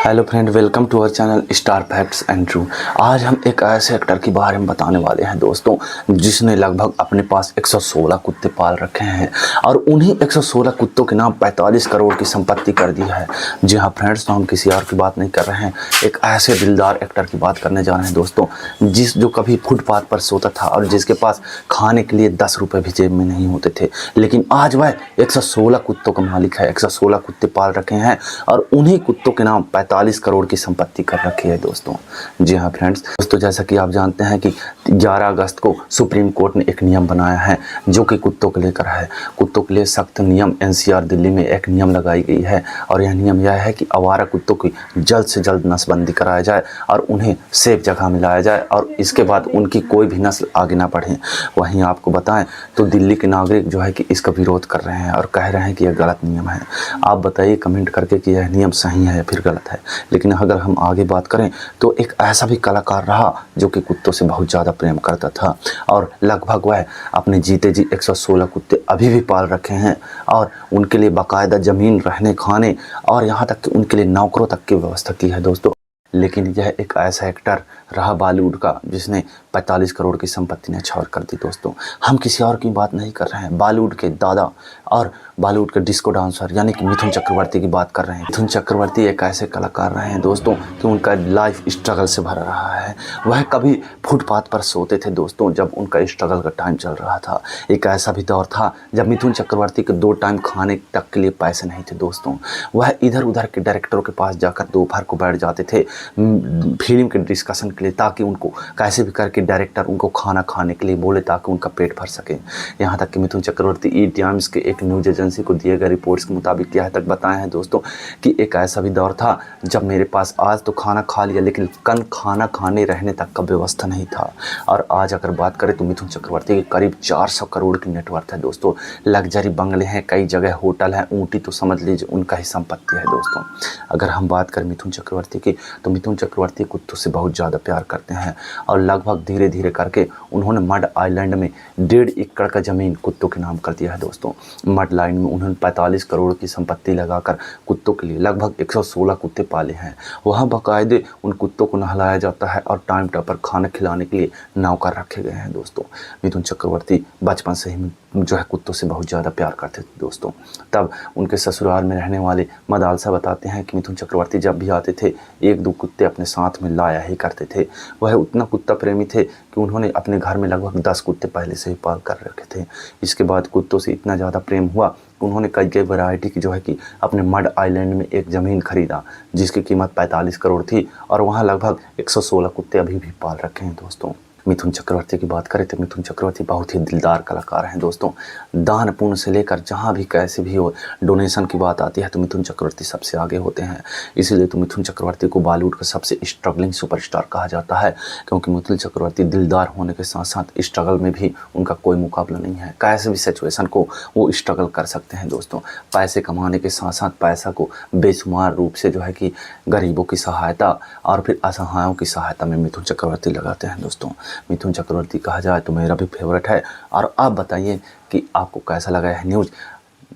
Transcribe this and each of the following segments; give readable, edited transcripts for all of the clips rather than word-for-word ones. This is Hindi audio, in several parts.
Hello friend, welcome to our channel star facts and true. आज हम एक ऐसे एक्टर के बारे में बताने वाले हैं दोस्तों, जिसने लगभग अपने पास 116 कुत्ते पाल रखे हैं और उन्हीं 116 कुत्तों के नाम 45 करोड़ की संपत्ति कर दी है। जी हाँ फ्रेंड्स, तो हम किसी और की बात नहीं कर रहे हैं, एक ऐसे दिलदार एक्टर की बात करने जा रहे हैं दोस्तों, जो कभी फुटपाथ पर सोता था और जिसके पास खाने के लिए 10 रुपये भी जेब में नहीं होते थे, लेकिन आज वह 116 कुत्तों का मालिक है। 116 कुत्ते पाल रखे हैं और उन्हीं कुत्तों के नाम 45 करोड़ की संपत्ति कर रखी है दोस्तों। जी हाँ फ्रेंड्स, दोस्तों जैसा कि आप जानते हैं कि 11 अगस्त को सुप्रीम कोर्ट ने एक नियम बनाया है जो कि कुत्तों को लेकर है। कुत्तों के लिए सख्त नियम एनसीआर दिल्ली में एक नियम लगाई गई है और यह नियम यह है कि आवारा कुत्तों की जल्द से जल्द नस्लबंदी कराया जाए और उन्हें सेफ जगह में लाया जाए और इसके बाद उनकी कोई भी नस्ल आगे ना बढ़े। वहीं आपको बताएं तो दिल्ली के नागरिक जो है कि इसका विरोध कर रहे हैं और कह रहे हैं कि यह गलत नियम है। आप बताइए कमेंट करके कि यह नियम सही है या फिर गलत है। लेकिन अगर हम आगे बात करें तो एक ऐसा भी कलाकार रहा जो कि कुत्तों से बहुत ज़्यादा प्रेम करता था और लगभग वह अपने जीते जी 116 कुत्ते अभी भी पाल रखे हैं और उनके लिए बाकायदा ज़मीन, रहने, खाने और यहाँ तक कि उनके लिए नौकरों तक की व्यवस्था की है दोस्तों। लेकिन यह एक ऐसा एक्टर रहा बॉलीवुड का जिसने 45 करोड़ की संपत्ति ने न्यौछावर कर दी दोस्तों। हम किसी और की बात नहीं कर रहे हैं, बॉलीवुड के दादा और बॉलीवुड के डिस्को डांसर यानी कि मिथुन चक्रवर्ती की बात कर रहे हैं। मिथुन चक्रवर्ती एक ऐसे कलाकार रहे हैं दोस्तों कि उनका लाइफ स्ट्रगल से भरा रहा है। वह कभी फुटपाथ पर सोते थे दोस्तों जब उनका स्ट्रगल का टाइम चल रहा था। एक ऐसा भी दौर था जब मिथुन चक्रवर्ती के 2 टाइम खाने तक के लिए पैसे नहीं थे दोस्तों। वह इधर उधर के डायरेक्टरों के पास जाकर दोपहर को बैठ जाते थे फिल्म के डिस्कशन के लिए, ताकि उनको कैसे भी करके डायरेक्टर उनको खाना खाने के लिए बोले ताकि उनका पेट भर सके। यहाँ तक कि मिथुन चक्रवर्ती ई टाइम्स के एक न्यूज एजेंसी को दिए गए रिपोर्ट्स के मुताबिक यह तक बताए हैं दोस्तों कि एक ऐसा भी दौर था जब मेरे पास आज तो खाना खा लिया लेकिन कल खाना खाने रहने तक का व्यवस्था नहीं था। और आज अगर बात करें तो मिथुन चक्रवर्ती के करीब 400 करोड़ की नेटवर्थ है दोस्तों। लग्जरी बंगले हैं, कई जगह होटल हैं, ऊँटी तो समझ लीजिए उनका ही संपत्ति है दोस्तों। अगर हम बात करें मिथुन चक्रवर्ती की तो मिथुन चक्रवर्ती कुत्तों से बहुत ज़्यादा प्यार करते हैं और लगभग धीरे धीरे करके उन्होंने मड आइलैंड में 1.5 एकड़ का ज़मीन कुत्तों के नाम कर दिया है दोस्तों। मड लाइन में उन्होंने 45 करोड़ की संपत्ति लगाकर कुत्तों के लिए लगभग 116 कुत्ते पाले हैं। वहाँ बाकायदे उन कुत्तों को नहलाया जाता है और टाइम टाइम पर खाना खिलाने के लिए नौकर रखे गए हैं दोस्तों। मिथुन चक्रवर्ती बचपन से ही जो है कुत्तों से बहुत ज़्यादा प्यार करते थे दोस्तों। तब उनके ससुराल में रहने वाले मदालसा बताते हैं कि मिथुन चक्रवर्ती जब भी आते थे 1-2 कुत्ते अपने साथ में लाया ही करते थे। वह उतना कुत्ता प्रेमी थे कि उन्होंने अपने घर में लगभग 10 कुत्ते पहले से ही पाल कर रखे थे। इसके बाद कुत्तों से इतना ज़्यादा प्रेम हुआ कि उन्होंने कई वैरायटी की जो है कि अपने मड आइलैंड में एक ज़मीन खरीदा जिसकी कीमत 45 करोड़ थी और वहाँ लगभग 116 कुत्ते अभी भी पाल रखे हैं दोस्तों। मिथुन चक्रवर्ती की बात करें तो मिथुन चक्रवर्ती बहुत ही दिलदार कलाकार हैं दोस्तों। दान पुण्य से लेकर जहाँ भी कैसे भी हो, डोनेशन की बात आती है तो मिथुन चक्रवर्ती सबसे आगे होते हैं। इसीलिए तो मिथुन चक्रवर्ती को बॉलीवुड का सबसे स्ट्रगलिंग सुपरस्टार कहा जाता है, क्योंकि मिथुन चक्रवर्ती दिलदार होने के साथ साथ स्ट्रगल में भी उनका कोई मुकाबला नहीं है। कैसे भी सिचुएशन को वो स्ट्रगल कर सकते हैं दोस्तों। पैसे कमाने के साथ साथ पैसा को बेशुमार रूप से जो है कि गरीबों की सहायता और फिर असहायों की सहायता में मिथुन चक्रवर्ती लगाते हैं दोस्तों। मिथुन चक्रवर्ती कहा जाए तो मेरा भी फेवरेट है। और आप बताइए कि आपको कैसा लगा है न्यूज़।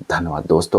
धन्यवाद दोस्तों।